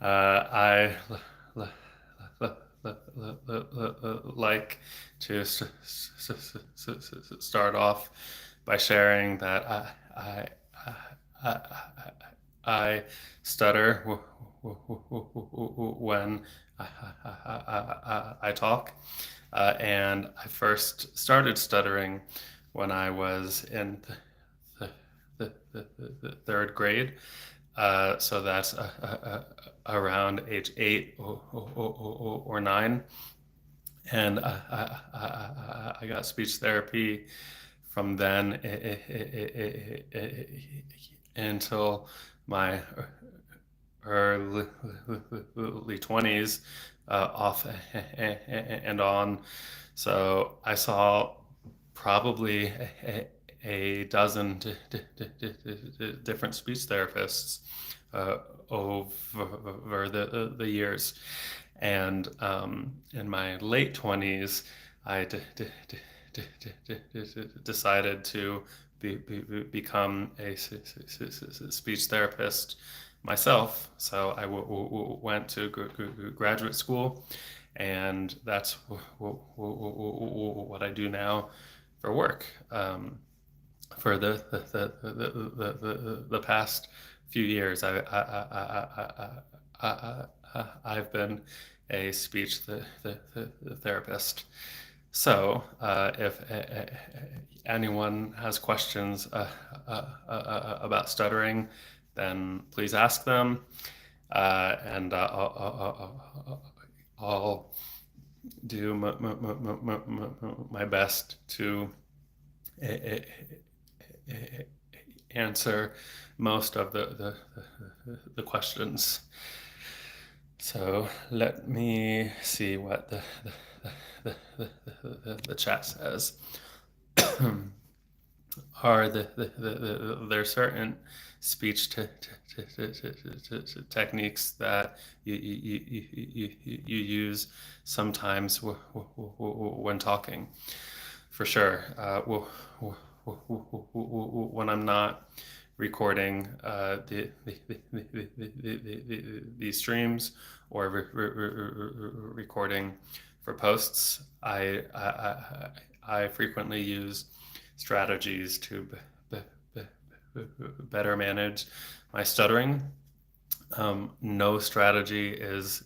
I like to start off by sharing that I, I stutter when I talk. And I first started stuttering when I was in the third grade. So that's around age 8 or 9. And I got speech therapy from then until my early 20s, off and on. So I saw probably a dozen different speech therapists over the years. And in my late 20s, I decided to become a speech therapist myself. So I went to graduate school, and that's what I do now for work. For the past few years, I've been a speech therapist. So, if anyone has questions about stuttering, then please ask them, and I'll do my best to answer most of the questions. So let me see what the chat says. Are there certain speech techniques that you use sometimes when talking? For sure. When I'm not recording these streams or recording for posts, I frequently use strategies to better manage my stuttering. No strategy is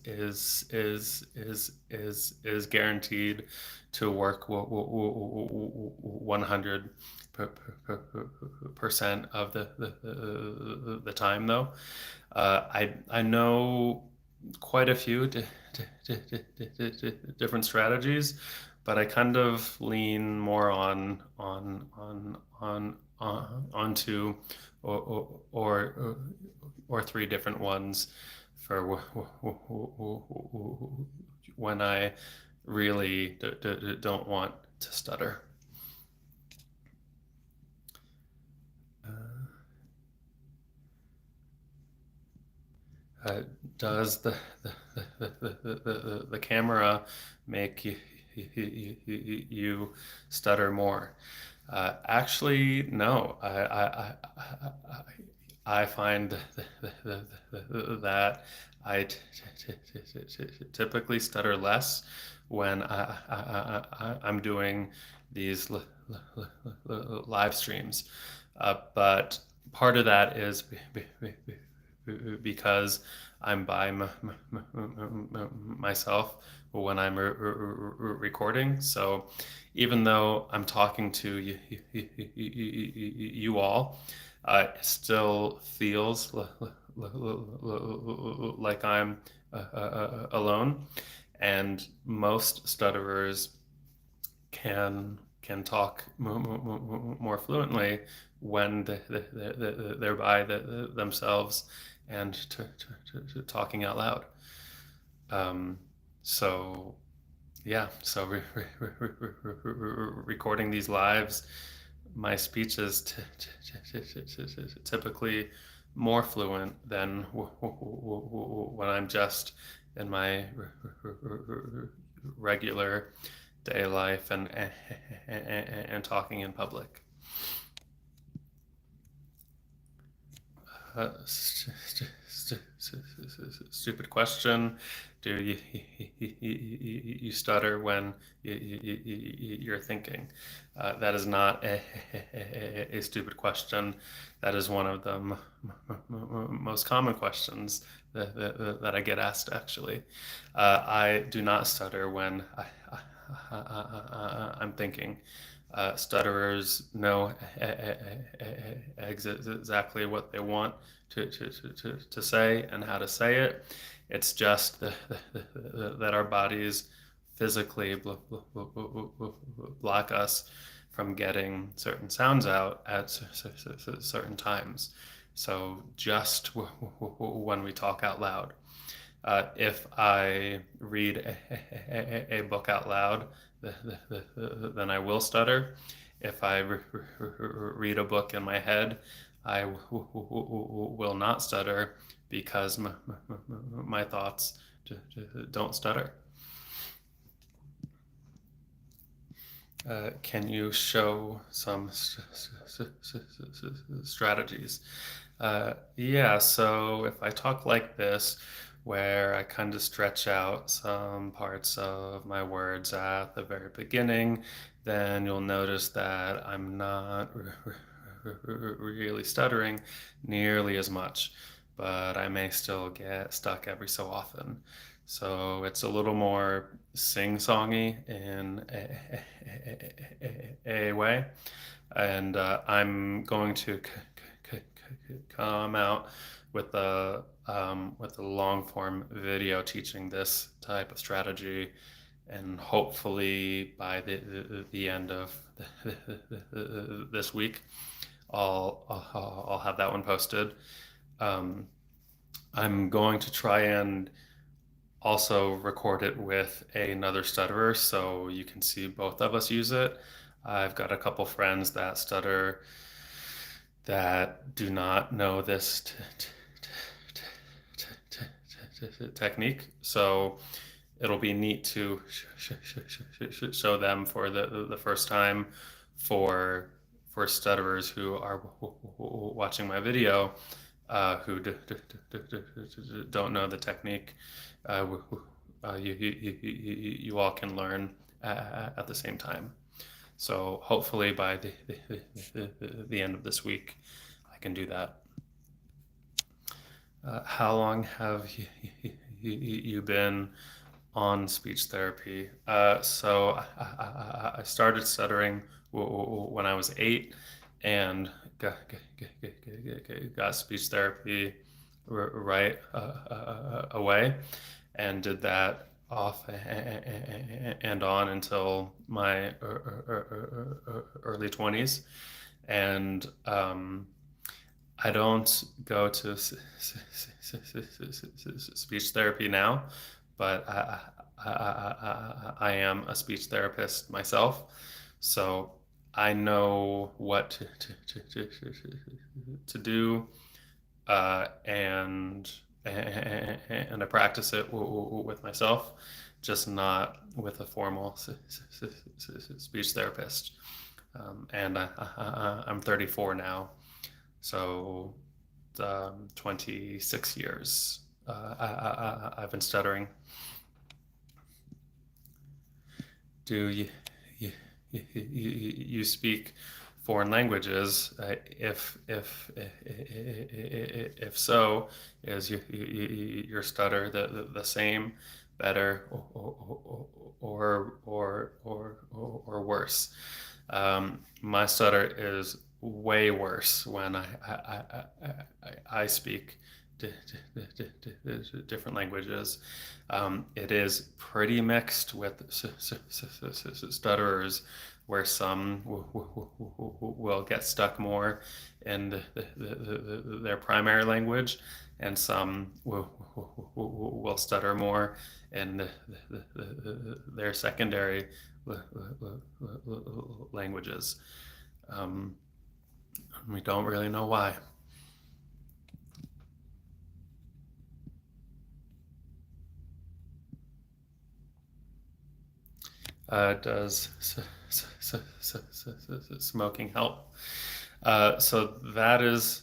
guaranteed to work 100% of the time, though. I know quite a few different strategies, but I kind of lean more onto or three different ones for when I really don't want to stutter. Does the camera make you stutter more? Actually, no. I find that I typically stutter less when I'm doing these live streams. But part of that is because I'm by myself when I'm recording. So even though I'm talking to you all, it still feels like I'm alone. And most stutterers can talk more fluently when they're by themselves and talking out loud. So yeah, so recording these lives, my speech is typically more fluent than when I'm just in my regular day life and talking in public. Stupid question. Do you stutter when you're thinking? That is not a stupid question. That is one of the most common questions that I get asked, actually. I do not stutter when I'm thinking. Stutterers know exactly what they want to say and how to say it. It's just that our bodies physically block us from getting certain sounds out at certain times. So just when we talk out loud. If I read a book out loud, then I will stutter. If I read a book in my head, I will not stutter because my thoughts don't stutter. Can you show some strategies? Yeah, so if I talk like this, where I kind of stretch out some parts of my words at the very beginning, then you'll notice that I'm not really stuttering nearly as much, but I may still get stuck every so often. So it's a little more sing-songy in a way, and I'm going to come out with a long form video teaching this type of strategy, and hopefully by the end of this week, I'll have that one posted. I'm going to try and also record it with another stutterer so you can see both of us use it. I've got a couple friends that stutter that do not know this technique, so it'll be neat to show them for the first time for stutterers who are watching my video, who don't know the technique. You all can learn at the same time. So hopefully by the end of this week, I can do that. How long have you been on speech therapy? So I started stuttering when I was 8, and got speech therapy right away, and did that off and on until my early 20s. And I don't go to speech therapy now, but I am a speech therapist myself, so I know what to do, and I practice it with myself, just not with a formal speech therapist. And I'm 34 now, so 26 years I've been stuttering. Do you speak foreign languages? If so, is your stutter the same, better, or worse? My stutter is way worse when I speak different languages. It is pretty mixed with stutterers, where some will get stuck more in their primary language, and some will stutter more in their secondary languages. We don't really know why. Does smoking help? So that is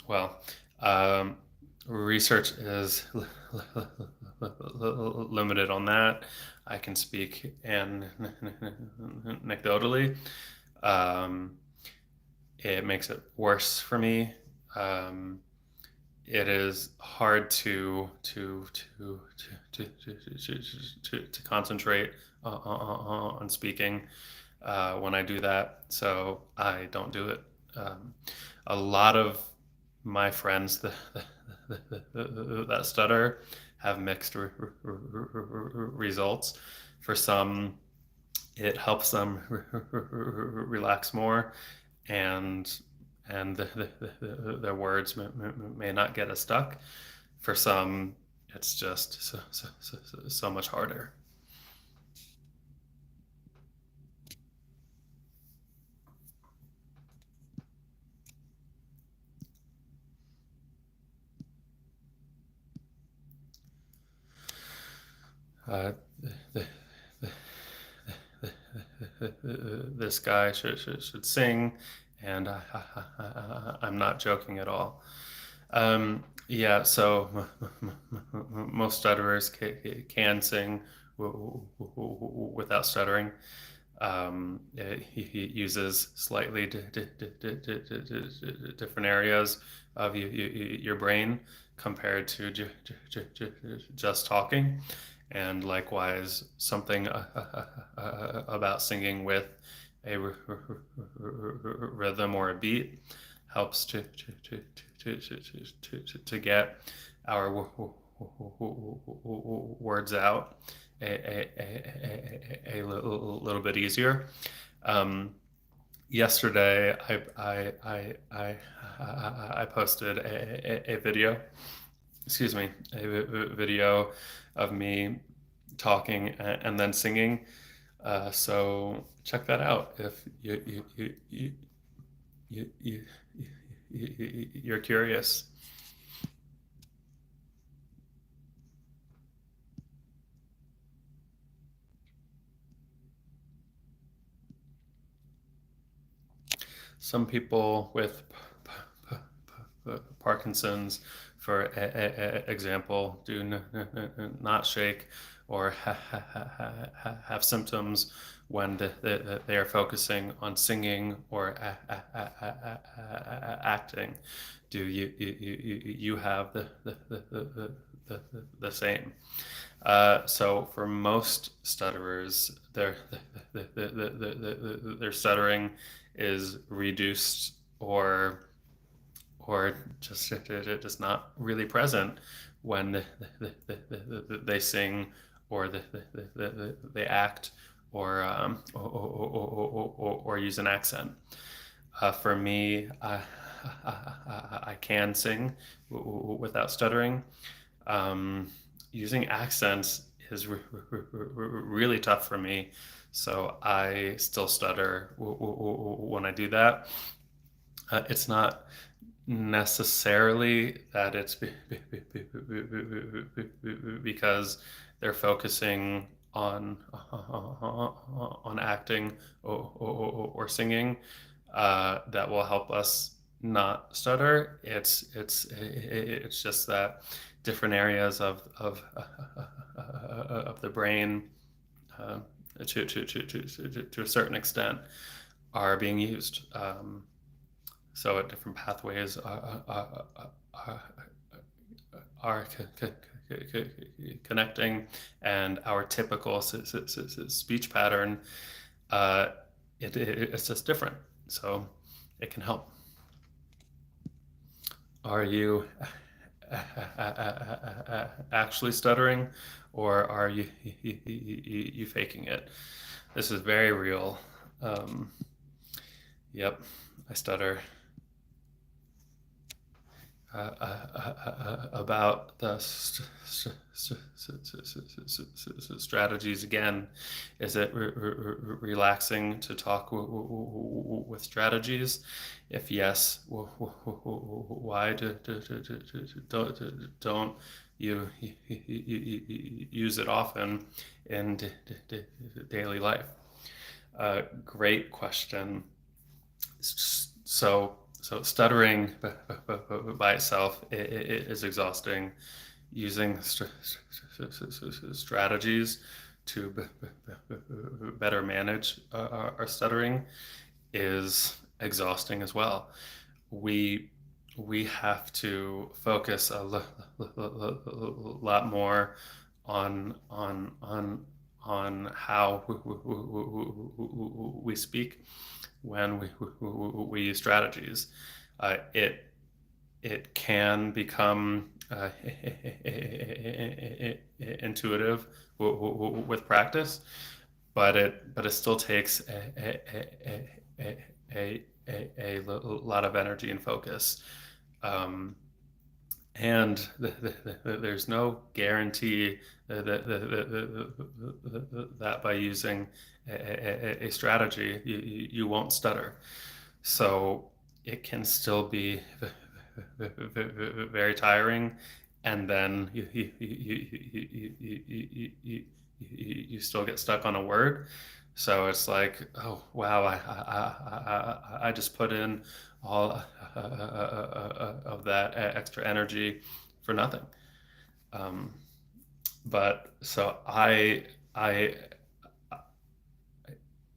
Well, um, research is limited on that. I can speak anecdotally. Um, it makes it worse for me. Um, it is hard to concentrate on speaking when I do that, so I don't do it. Um, a lot of my friends that stutter have mixed results. For some, it helps them relax more, and their words may not get as stuck. For some, it's just so much harder. Uh, the, this guy should sing, and I'm not joking at all. Yeah, so most stutterers can sing without stuttering. He uses slightly different areas of your brain compared to just talking. And likewise, something about singing with a rhythm or a beat helps to get our words out a little bit easier. Um, Yesterday, I posted a video, excuse me, a video of me talking and then singing. So check that out if you you're curious. Some people with Parkinson's, for example, do not shake or have symptoms when they are focusing on singing or acting. Do you have the same? So for most stutterers, their stuttering is reduced or just not really present when they sing or they act or use an accent. For me, I can sing without stuttering. Um, Using accents is really tough for me, so I still stutter when I do that. It's not necessarily that it's because they're focusing on acting or singing that will help us not stutter. It's just that different areas of the brain uh, to a certain extent are being used. So different pathways are connecting, and our typical speech pattern, uh, it's just different. So it can help. Are you actually stuttering, or are you faking it? This is very real. Um, yep, I stutter. About the strategies again. Is it relaxing to talk with strategies? If yes, why don't you use it often in daily life? Great question. So so stuttering by itself is exhausting. Using strategies to better manage our stuttering is exhausting as well. We we have to focus lot more on how we speak when we use strategies. It can become intuitive with practice, but it still takes a lot of energy and focus. Um, and there's no guarantee that by using a strategy you won't stutter. So it can still be very tiring, and then you still get stuck on a word. So it's like, oh wow, I just put in all of that extra energy for nothing. Um, but so I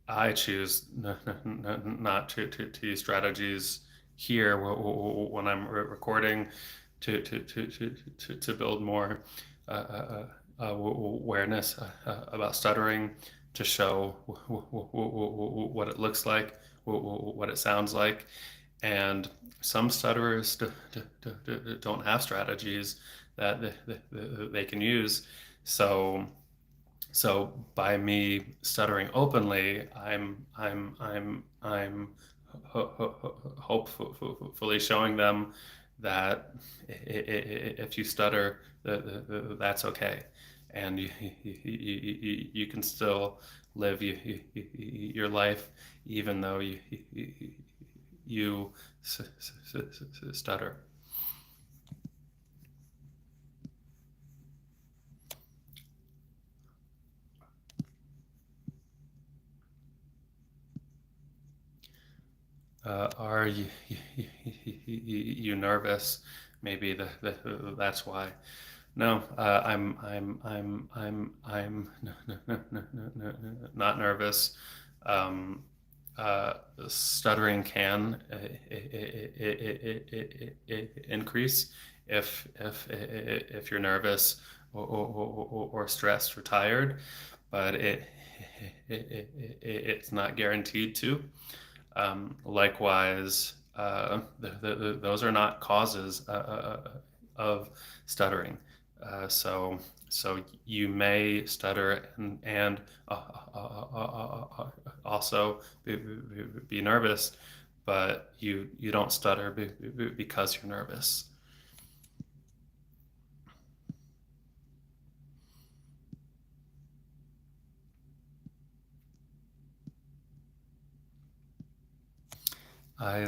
I choose not to use strategies here when I'm recording to build more awareness about stuttering, to show what it looks like, what it sounds like. And some stutterers don't have strategies that they can use. So by me stuttering openly, I'm hopefully showing them that if you stutter, that's okay, and you can still live your life even though you stutter. Are you nervous? Maybe that's why. No, I'm not nervous. Um, Stuttering can increase if you're nervous or stressed or tired, but it's not guaranteed to. Likewise, those are not causes of stuttering. So you may stutter and also be nervous, but you don't stutter because you're nervous. I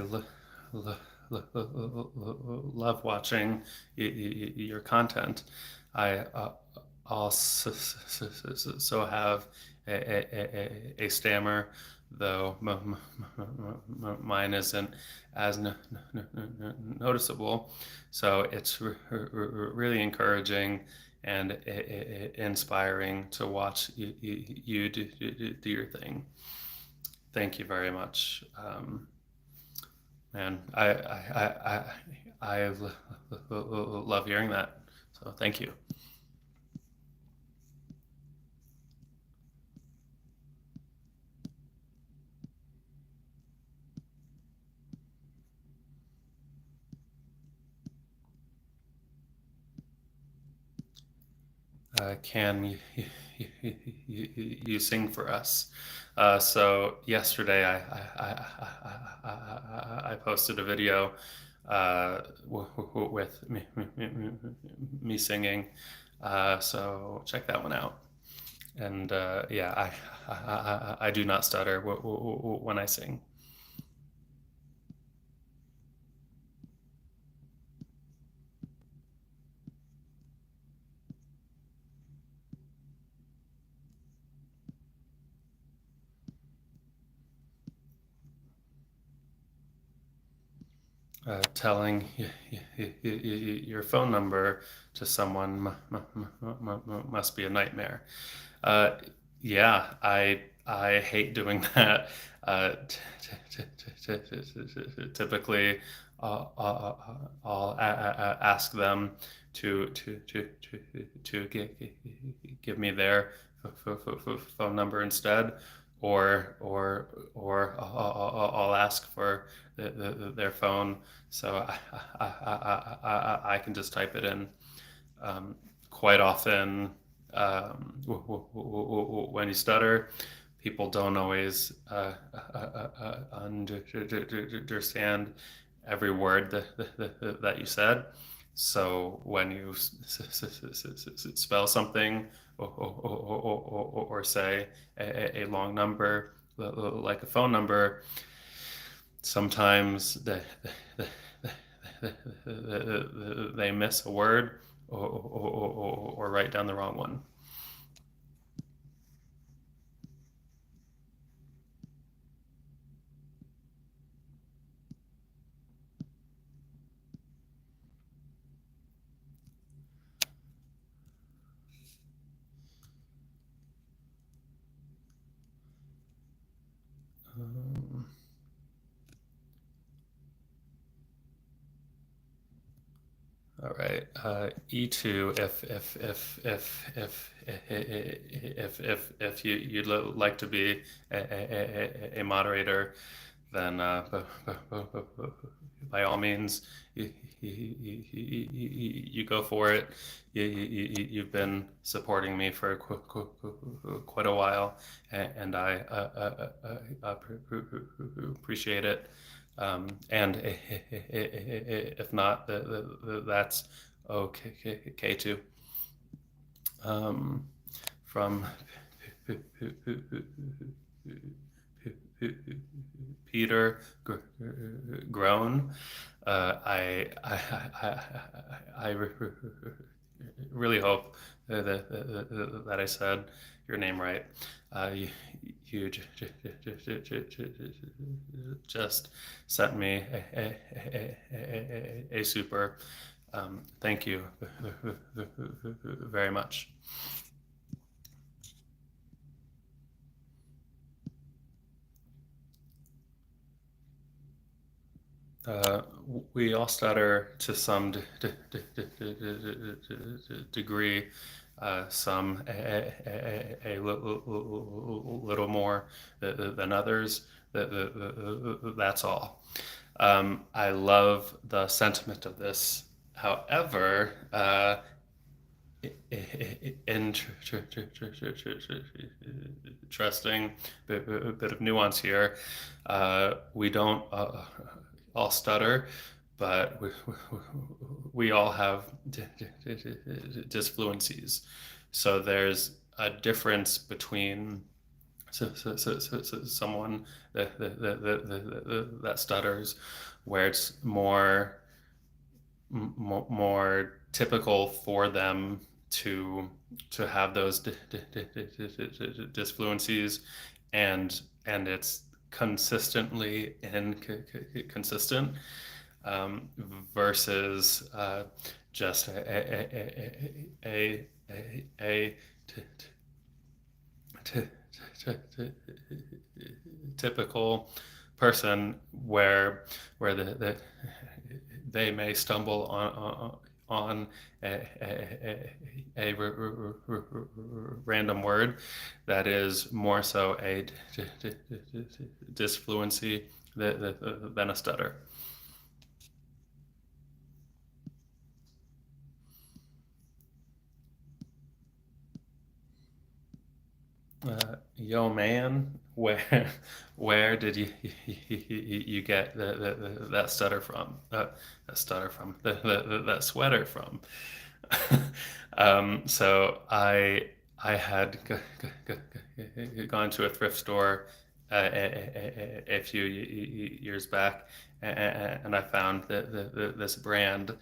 love watching your content. I also have a stammer, though mine isn't as noticeable. So it's really encouraging and inspiring to watch you do your thing. Thank you very much. And I love hearing that. So thank you. Can you sing for us? So yesterday I posted a video with me singing. So check that one out. And yeah, I do not stutter when I sing. telling your phone number to someone must be a nightmare. Uh, yeah, I hate doing that. Typically, I'll ask them to give me their phone number instead, or I'll ask for their phone so I can just type it in. Um, Quite often, when you stutter, people don't always understand every word that you said. So when you spell something or say a long number like a phone number, sometimes they miss a word or write down the wrong one. Um, all right. E2. If you'd like to be a moderator, then by all means, you go for it. You've been supporting me for quite a while, and I appreciate it. And if not, that's okay too. Um, from Peter Groan. I really hope that I said your name right. You just sent me a super. Thank you very much. Uh, we all stutter to some degree, some a little more than others. That's all. I love the sentiment of this. However, interesting bit of nuance here. We don't all stutter, but we all have disfluencies. So there's a difference between someone that stutters, where it's more typical for them to have those disfluencies, and it's consistently inconsistent, um, versus just a typical person where they may stumble on a random word that is more so a disfluency than a stutter. Yo man, where did you get that stutter from? That stutter from that sweater from? So I had gone to a thrift store a few years back, and I found this brand,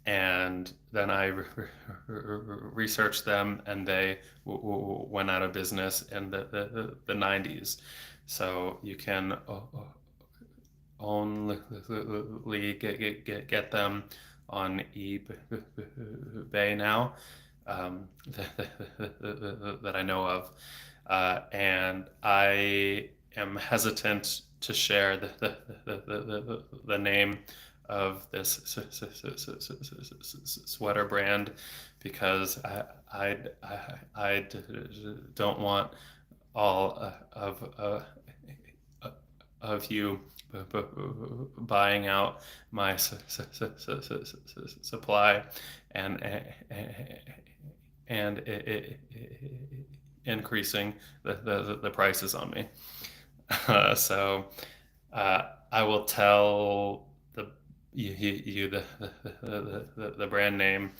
and then I researched them, and they went out of business in the 90s. So you can only get them on eBay now, that I know of, and I am hesitant to share the name of this sweater brand because I don't want all of you buying out my supply and and increasing the prices on me. So I will tell you the brand name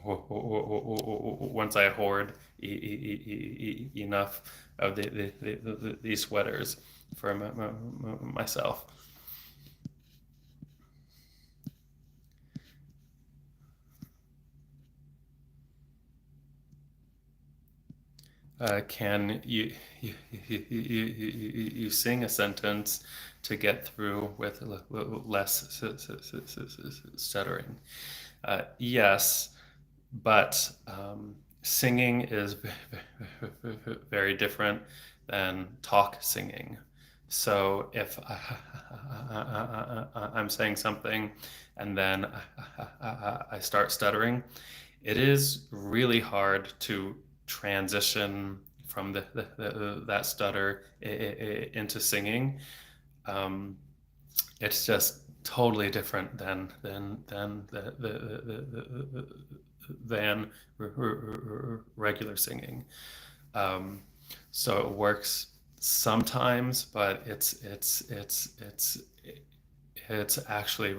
once I hoard enough of these sweaters for myself. Can you sing a sentence to get through with less stuttering? Yes, but singing is very different than talk singing. So if I'm saying something and then I start stuttering, it is really hard to transition from that stutter into singing. Um, it's just totally different than regular singing. Um, so it works sometimes, but it's actually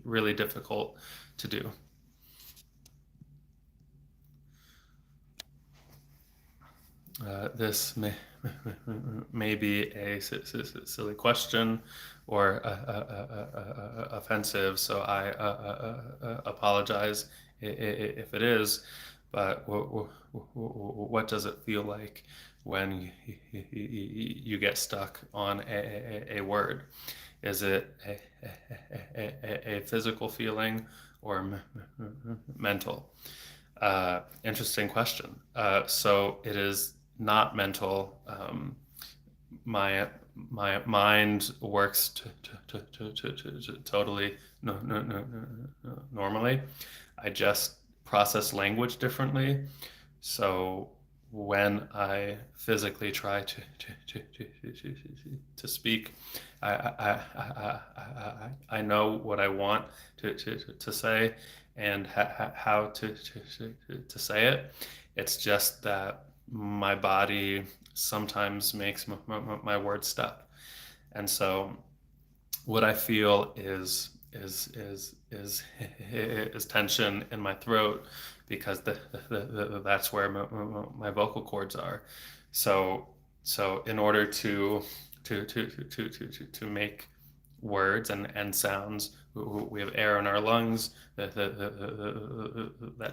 really difficult to do. This may be a silly question or offensive, so I apologize if it is. But what does it feel like when you get stuck on a word? Is it a physical feeling or mental? Interesting question. So it is not mental. My mind works totally normally. I just process language differently. So when I physically try to speak, I know what I want to say and how to say it. It's just that my body sometimes makes my words stuck, and so what I feel is tension in my throat because that's where my vocal cords are. So in order to make words and sounds, we have air in our lungs that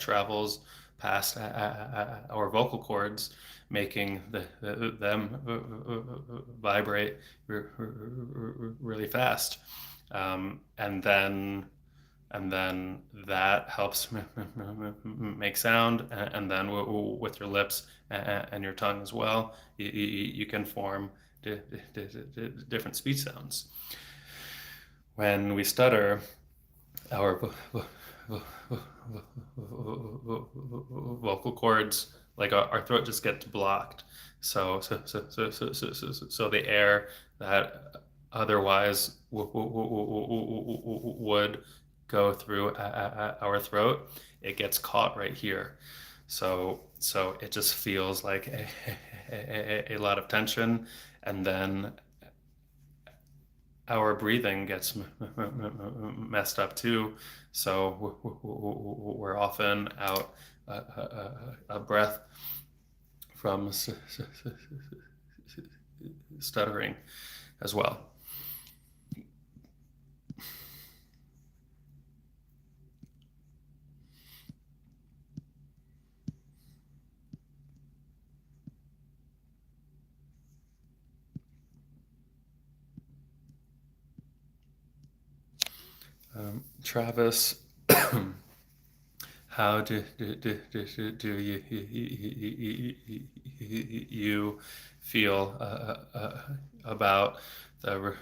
travels past our vocal cords, making them vibrate really fast, and then that helps make sound, and then with your lips and your tongue as well, you can form different speech sounds. When we stutter, our vocal cords, like our throat, just gets blocked. So the air that otherwise would go through our throat, it gets caught right here. So it just feels like a lot of tension, and then our breathing gets messed up too. So we're often out a breath from stuttering as well. Travis, how do you feel about the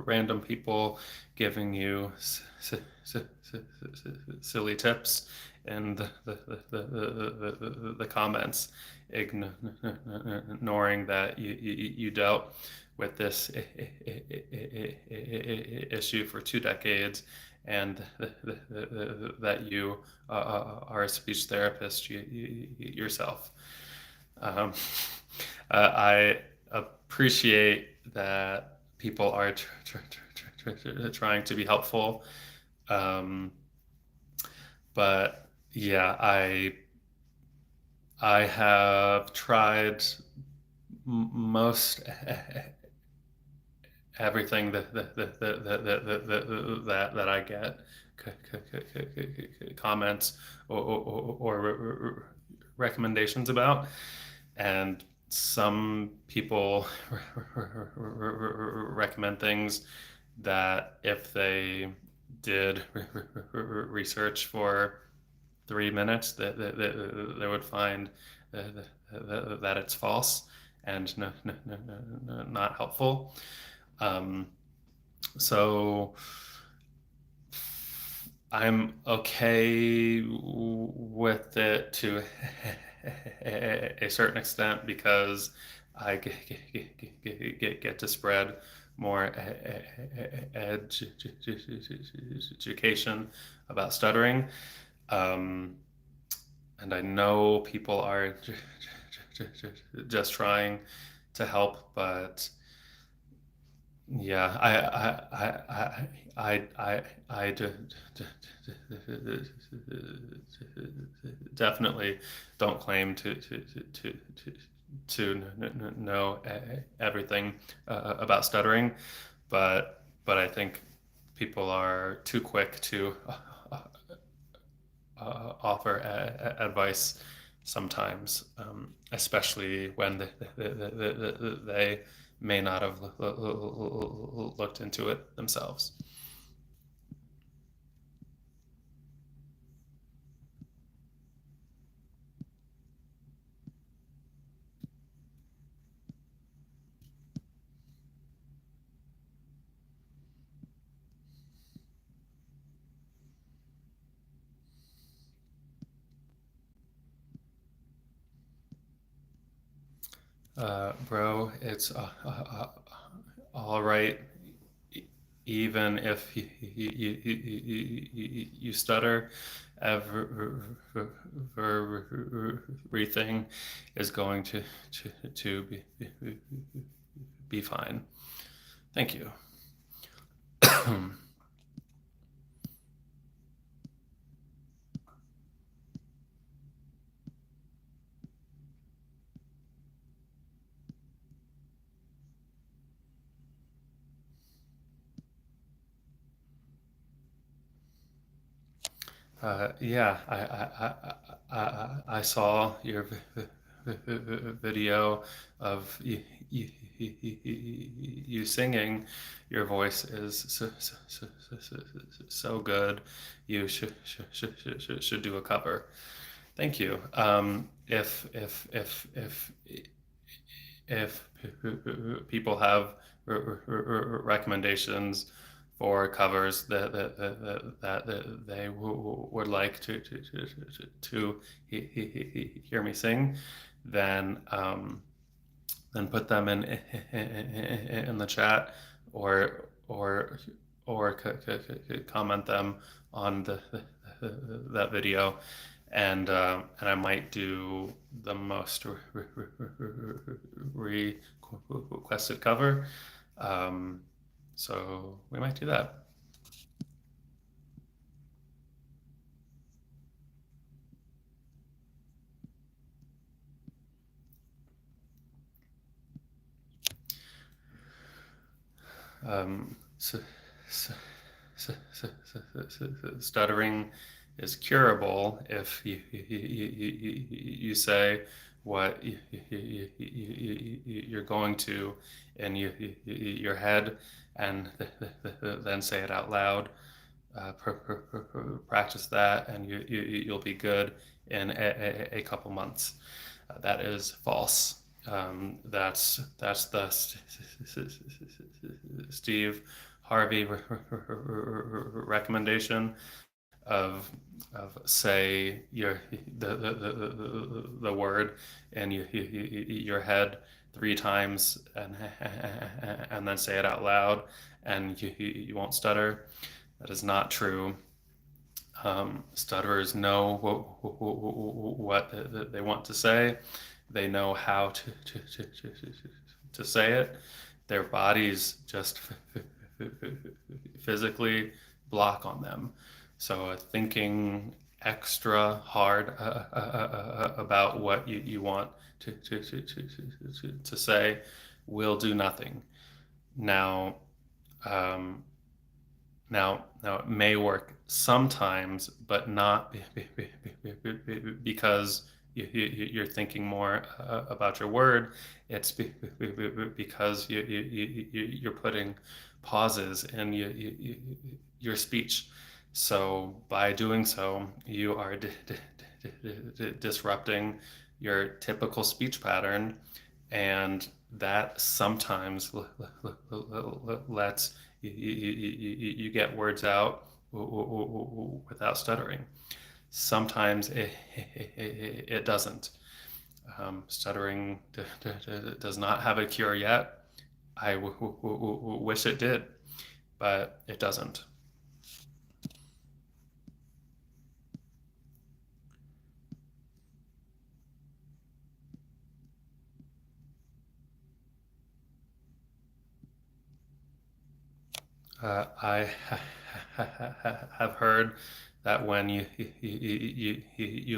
random people giving you silly tips in the comments, ignoring that you dealt with this issue for 2 decades, and that you are a speech therapist yourself. Um, I appreciate that people are trying to be helpful, um, but yeah, I have tried most everything that I get comments or recommendations about, and some people recommend things that if they did research for 3 minutes, they would find that it's false and not helpful. Um, so I'm okay with it to a certain extent because I get to spread more education about stuttering. Um, and I know people are just trying to help, but yeah, I definitely don't claim to know everything about stuttering, but I think people are too quick to offer advice sometimes, especially when they may not have looked into it themselves. Bro, it's all right, even if you stutter. Everything is going to be fine. Thank you. Yeah, I saw your video of you singing. Your voice is so good. You should do a cover. Thank you. If people have recommendations for covers that they would like to hear me sing, then put them in the chat, or comment them on that video, and I might do the most requested cover. Um, so we might do that. So, so, stuttering is curable if you say what you're going to in your head, and then say it out loud. practice that, and you'll be good in a couple months. That is false. That's the Steve Harvey recommendation of say the word in your head 3 times and then say it out loud, and you won't stutter. That is not true. Stutterers know what they want to say. They know how to say it. Their bodies just physically block on them. So thinking extra hard about what you want to say will do nothing. Now, um, now it may work sometimes, but not because you're thinking more about your word. It's because you're putting pauses in your speech. So by doing so, you are disrupting your typical speech pattern, and that sometimes lets you get words out without stuttering. Sometimes it doesn't. Stuttering does not have a cure yet. I wish it did, but it doesn't. I have heard that when you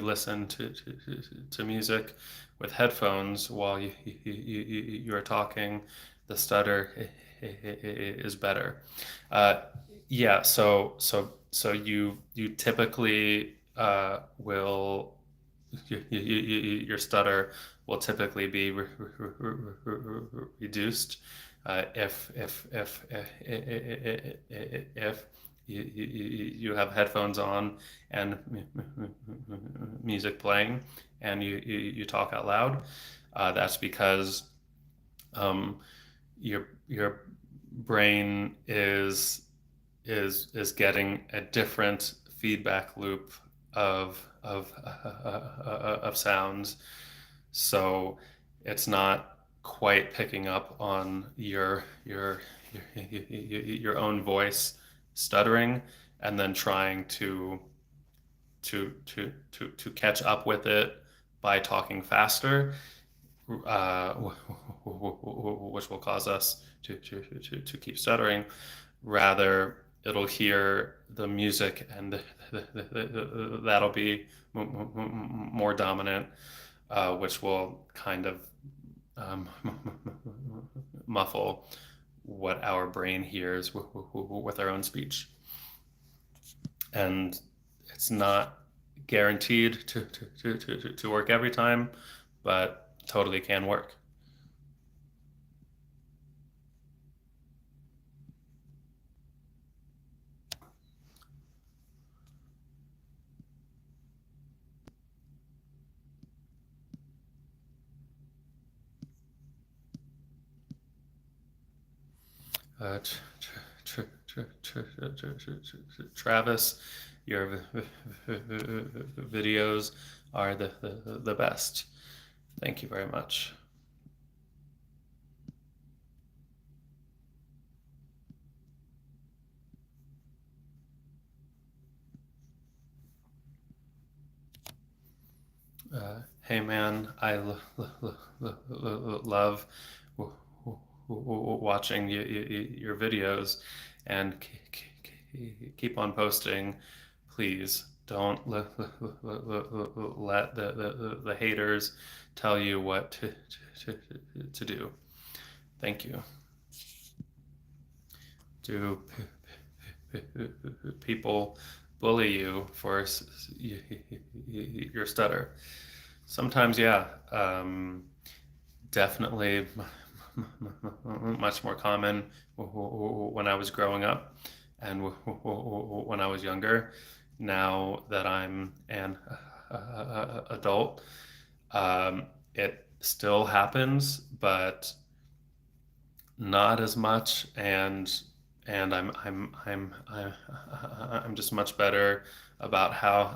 listen to music with headphones while you're talking, the stutter is better. Uh, yeah, so you typically will your stutter will typically be reduced if you have headphones on and music playing and you talk out loud. That's because um, your brain is getting a different feedback loop of sounds, so it's not quite picking up on your own voice stuttering and then trying to catch up with it by talking faster, uh, which will cause us to keep stuttering. Rather, it'll hear the music and that'll be more dominant, which will kind of um, muffle what our brain hears with our own speech. And it's not guaranteed to work every time, but totally can work. Uh, Travis, your videos are the best. Thank you very much. Hey man, I love watching your videos, and keep on posting. Please don't let the haters tell you what to do. Thank you. Do people bully you for your stutter? Sometimes, yeah. Definitely much more common when I was growing up. and when I was younger. Now that I'm an adult, it still happens, but not as much, and I'm just much better about how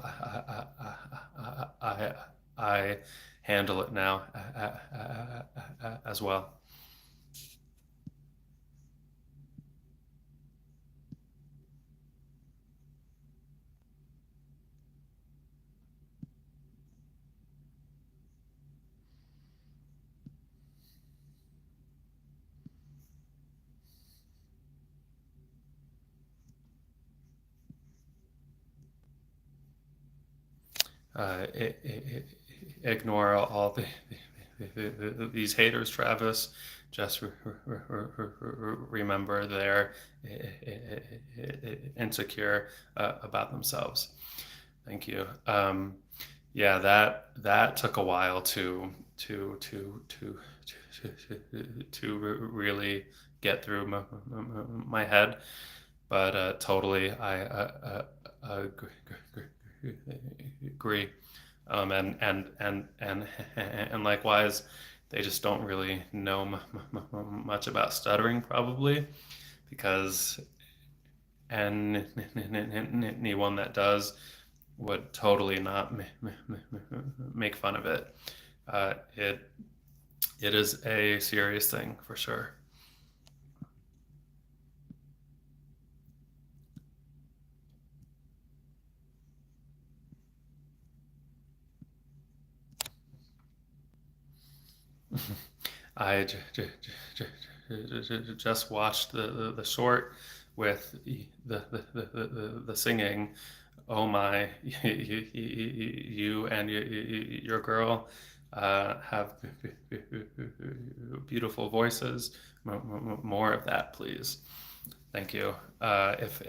I handle it now as well. uh, Ignore all these haters, Travis. Just remember they're insecure about themselves. Thank you. Yeah, that took a while to really get through my head, but totally agree. And likewise, they just don't really know much about stuttering, probably, because anyone that does would totally not make fun of it. It is a serious thing for sure. I just watched the short with the singing. Oh my, you and your girl have beautiful voices. More of that, please. Thank you. If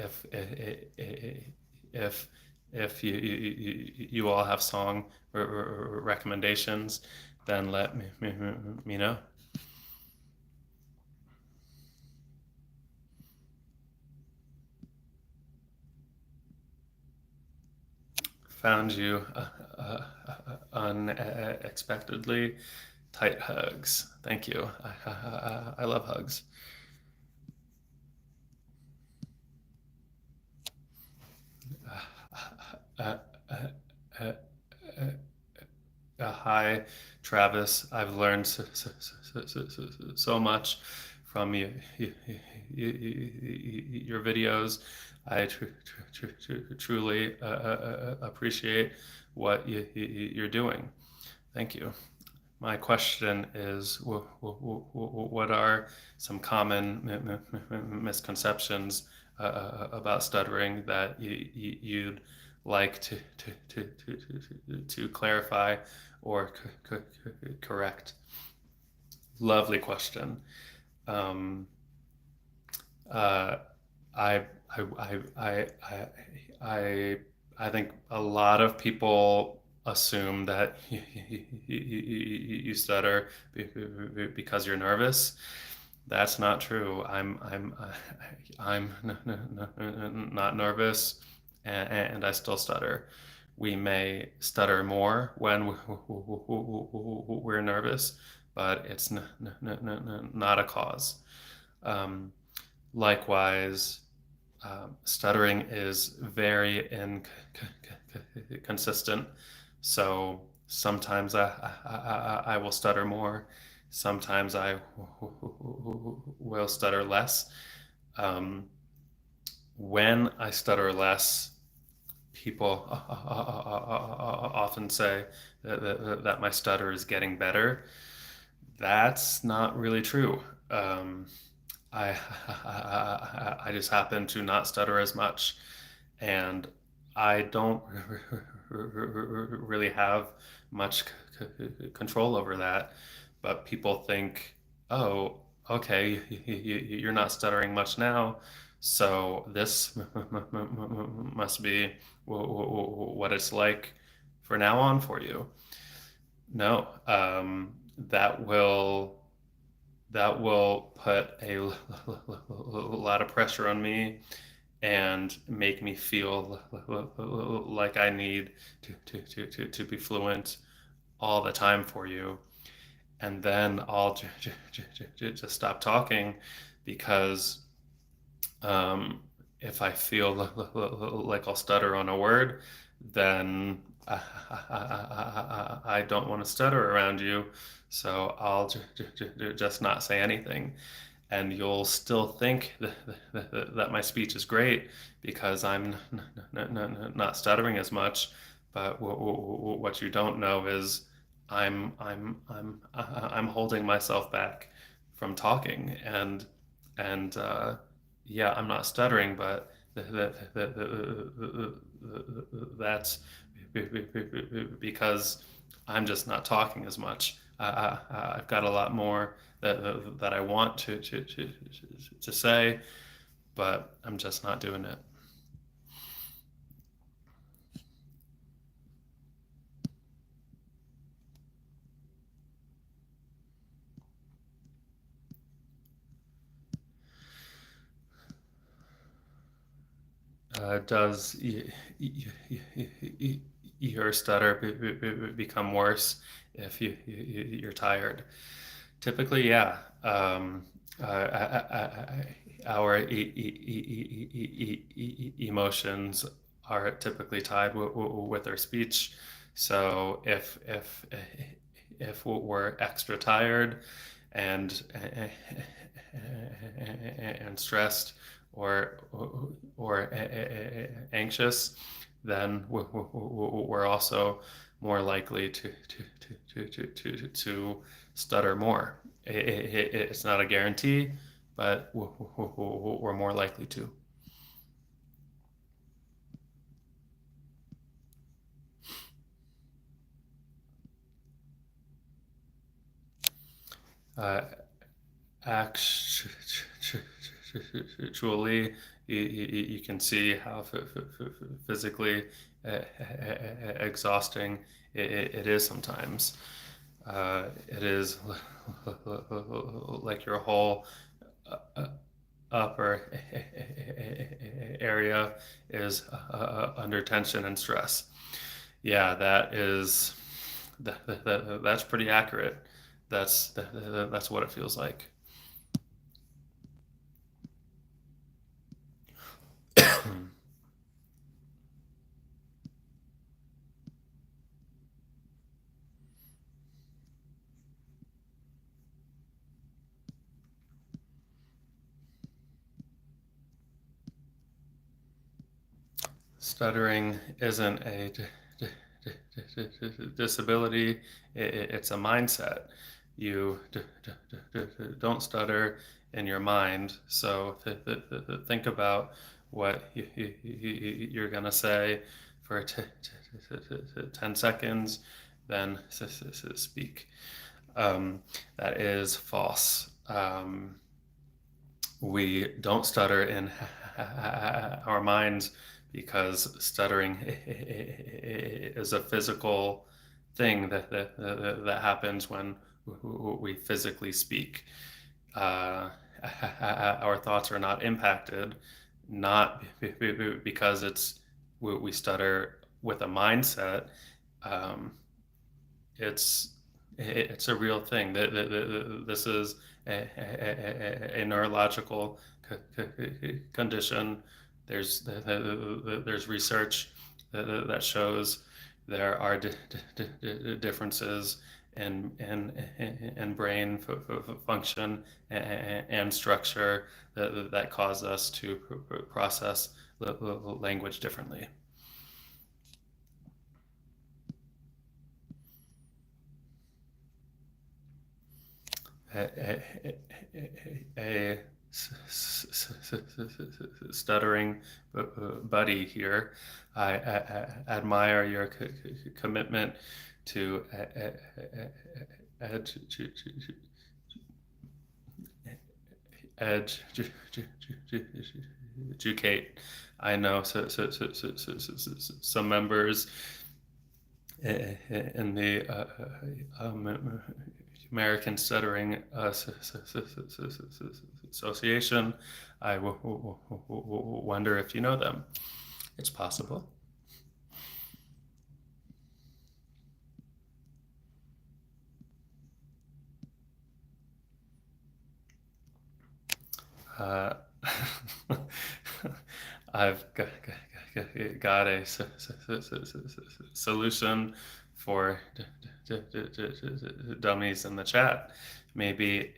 if you all have song recommendations, then let me know. Found you unexpectedly. Tight hugs. Thank you. I love hugs. Uh, uh, uh, Hi, Travis. I've learned so much from your videos. I truly appreciate what you're doing. Thank you. My question is, what are some common misconceptions about stuttering that you'd like to clarify or correct? Lovely question. Um, uh, I, I, I, I think a lot of people assume that you stutter because you're nervous. That's not true. I'm not nervous, and I still stutter. We may stutter more when we're nervous, but it's not a cause. Um, Likewise, stuttering is very inconsistent. So sometimes I will stutter more. Sometimes I will stutter less. Um, when I stutter less, people often say that my stutter is getting better. That's not really true. Um, I I just happen to not stutter as much, and I don't really have much control over that. But people think, oh, okay, you're not stuttering much now, so this must be what it's like for now on for you. No, that will put a lot of pressure on me, and make me feel like I need to be fluent all the time for you. And then I'll just stop talking because um, if I feel like I'll stutter on a word, then I don't want to stutter around you. So I'll just not say anything. And you'll still think that my speech is great because I'm not stuttering as much. But what you don't know is I'm holding myself back from talking, and yeah, I'm not stuttering, but that's because I'm just not talking as much. I've got a lot more that I want to say, but I'm just not doing it. Does your stutter become worse if you're tired? Typically, yeah. Our emotions are typically tied with our speech. So if we're extra tired and and stressed or or anxious, then we're also more likely to stutter more. It's not a guarantee, but we're more likely to. Uh, Actually, you can see how physically exhausting it is sometimes. It is like your whole uh, upper area is under tension and stress. Yeah, that's pretty accurate. That's what it feels like. Stuttering isn't a disability, it's a mindset. You don't stutter in your mind, so think about what you're going to say for 10 seconds, then speak. That is false. We don't stutter in our minds because stuttering is a physical thing that happens when we physically speak. Uh, our thoughts are not impacted, not because we stutter with a mindset. Um, it's it's a real thing. This is a neurological condition. There's research that shows there are differences in brain function and structure that cause us to process language differently. A stuttering buddy here. I admire your commitment to educate. I know some members in the American Stuttering Association. I wonder if you know them. It's possible. Uh, I've got a solution for dummies in the chat. Maybe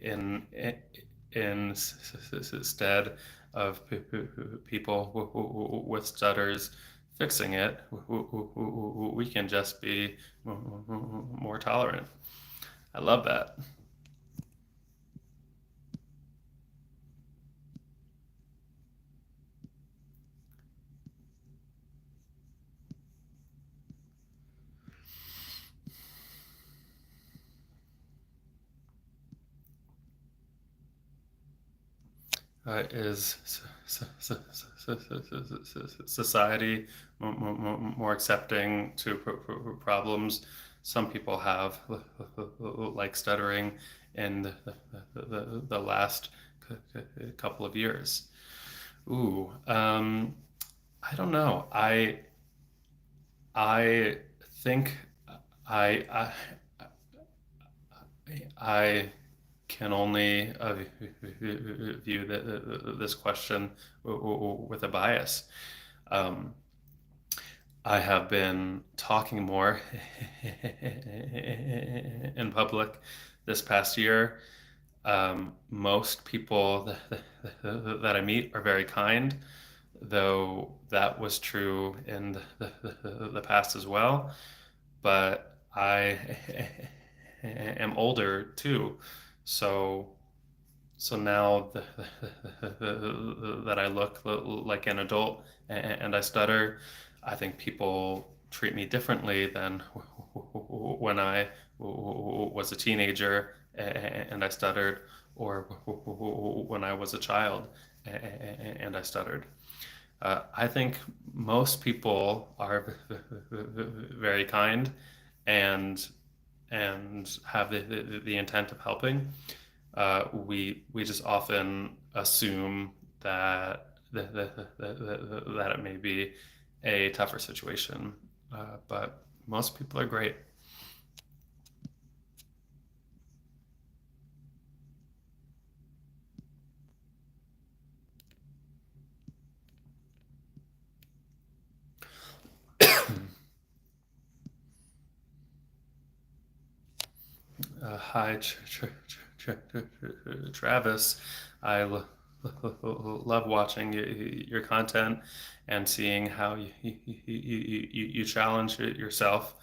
instead of people with stutters fixing it, we can just be more tolerant. I love that. Is society more accepting to problems some people have, like stuttering, in the last couple of years? Ooh, I don't know. I think I I can only view this question with a bias. Um, I have been talking more in public this past year. Most people that I meet are very kind, though that was true in the past as well. But I am older too, so now that I look like an adult and I stutter, I think people treat me differently than when I was a teenager and I stuttered, or when I was a child and I stuttered. I think most people are very kind and have the intent of helping. We just often assume that it may be a tougher situation, but most people are great. Hi, Travis. I love watching your content and seeing how you challenge it yourself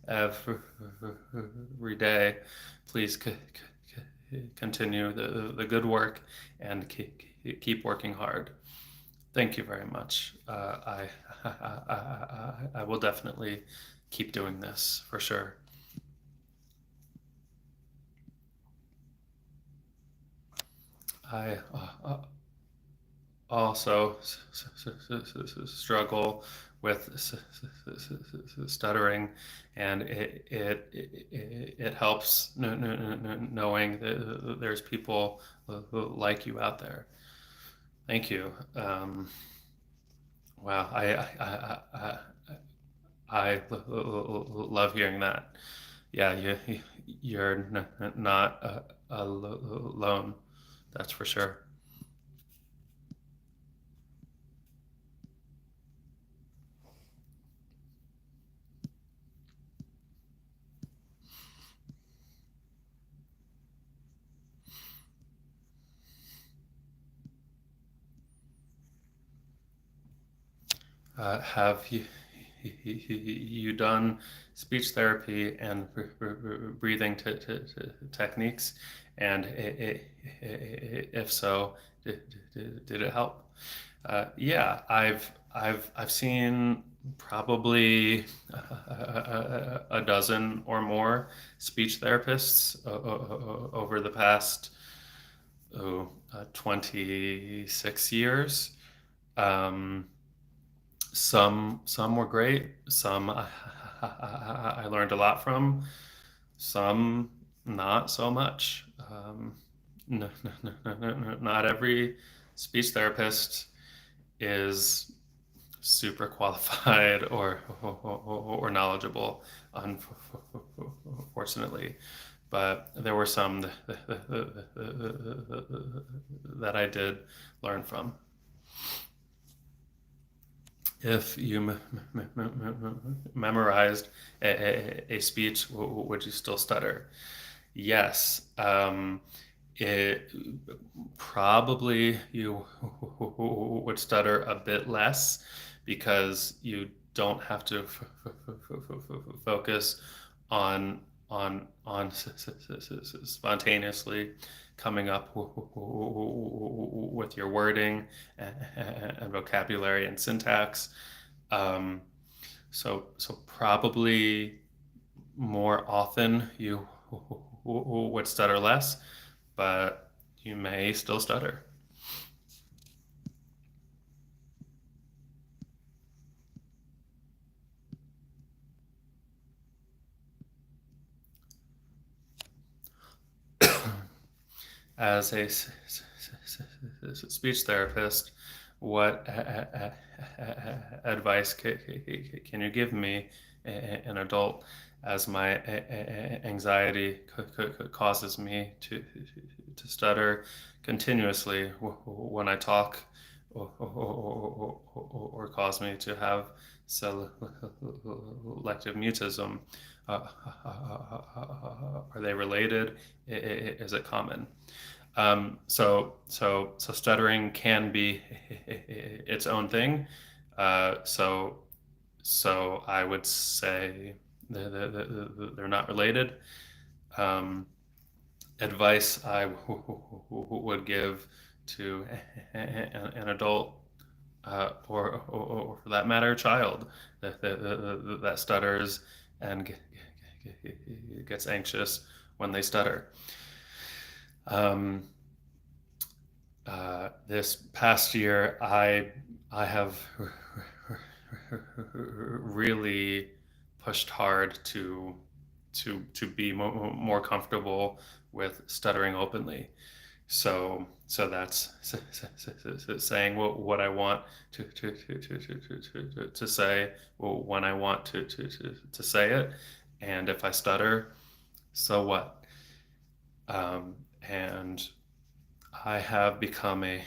every day. Please continue the good work and keep working hard. Thank you very much. I will definitely keep doing this for sure. I also struggle with stuttering, and it helps knowing that there's people like you out there. Thank you. Wow, I love hearing that. Yeah, you're not alone. That's for sure. Have you done speech therapy and breathing techniques? And if so, did it help? Yeah, I've seen probably a dozen or more speech therapists over the past 26 years. Um, some were great. Some I learned a lot from. Some not so much. not every speech therapist is super qualified or knowledgeable, unfortunately. But there were some that I did learn from. If you memorized a speech, would you still stutter? Yes. It probably you would stutter a bit less because you don't have to focus on spontaneously coming up with your wording and vocabulary and syntax. Um, so probably more often you would stutter less, but you may still stutter. As a speech therapist, what advice can you give me, an adult, as my anxiety causes me to stutter continuously when I talk, or cause me to have selective mutism? Uh, are they related? Is it common? So stuttering can be its own thing. So I would say they're not related. Um, Advice I would give to an adult, or for that matter, a child that stutters and gets anxious when they stutter. Um, this past year, I have really pushed hard to be more comfortable with stuttering openly. So that's saying what I want to say, when I want to say it, and if I stutter, so what? And I have become a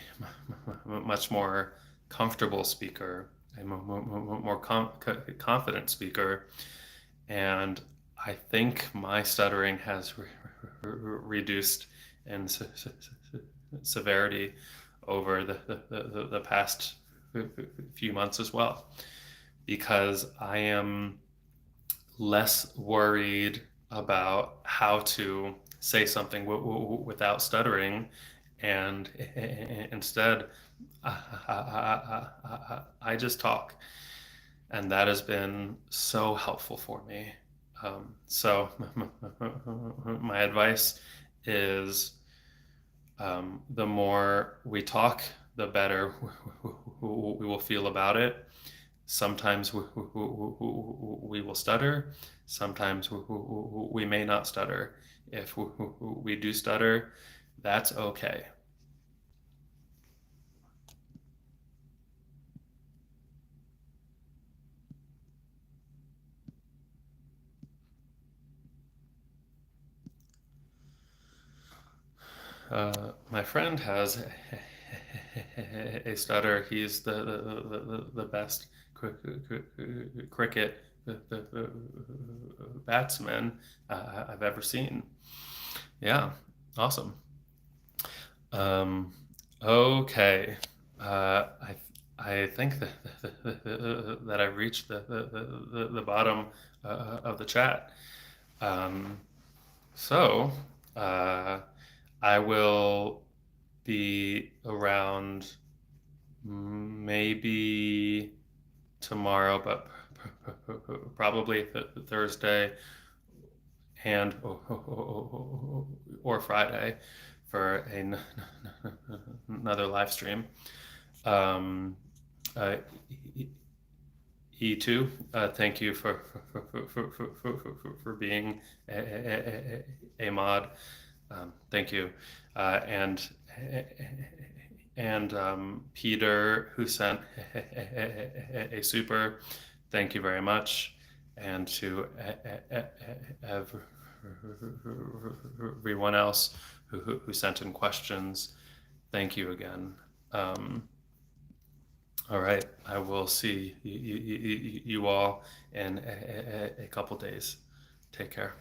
much more comfortable speaker, a more confident speaker, and I think my stuttering has reduced in severity over the past few months as well, because I am less worried about how to say something without stuttering, and instead I just talk, and that has been so helpful for me. So my advice is, the more we talk, the better we will feel about it. Sometimes we will stutter. Sometimes we may not stutter. If we do stutter, that's okay. My friend has a stutter. He's the best cricket batsman I've ever seen. Yeah, awesome. Um, okay. I think that I've reached the bottom of the chat. Um, so uh, I will be around maybe tomorrow, but probably Thursday and or Friday for another live stream. Um, uh, E2, thank you for being a mod. Thank you. And Peter, who sent a super, thank you very much. And to everyone else who sent in questions, thank you again. Um, all right, I will see you all in a couple days. Take care.